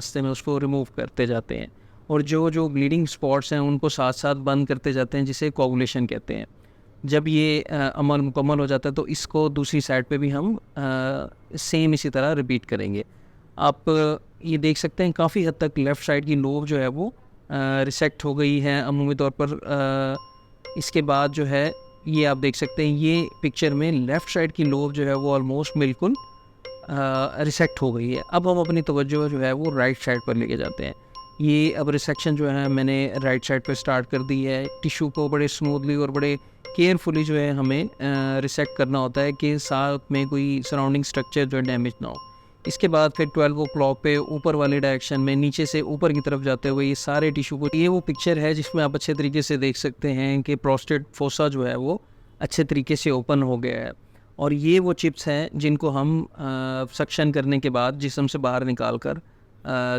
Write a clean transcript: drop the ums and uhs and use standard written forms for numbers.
रास्ते में उसको रिमूव करते जाते हैं और जो जो ब्लीडिंग स्पॉट्स हैं उनको साथ साथ बंद करते जाते हैं, जिसे कोगुलेशन कहते हैं। जब ये अमल मुकम्मल हो जाता है तो इसको दूसरी साइड पे भी हम सेम इसी तरह रिपीट करेंगे। आप ये देख सकते हैं काफ़ी हद तक लेफ़्ट साइड की लोब जो है वो रिसेक्ट हो गई है अमूमी तौर पर। इसके बाद जो है ये आप देख सकते हैं, ये पिक्चर में लेफ़्ट साइड की लोब जो है वो ऑलमोस्ट बिल्कुल रिसेक्ट हो गई है। अब हम अपनी तवज्जो जो है वो राइट साइड पर लेके जाते हैं। ये अब रिसेक्शन जो है मैंने राइट साइड पे स्टार्ट कर दी है। टिश्यू को बड़े स्मूथली और बड़े केयरफुली जो है हमें रिसेक्ट करना होता है कि साथ में कोई सराउंडिंग स्ट्रक्चर जो है डैमेज ना हो। इसके बाद फिर 12 o'clock पे ऊपर वाले डायरेक्शन में नीचे से ऊपर की तरफ जाते हुए ये सारे टिश्यू को, ये वो पिक्चर है जिसमें आप अच्छे तरीके से देख सकते हैं कि प्रोस्टेट फोसा जो है वो अच्छे तरीके से ओपन हो गया है। और ये वो चिप्स हैं जिनको हम सक्शन करने के बाद जिस्म से बाहर निकाल कर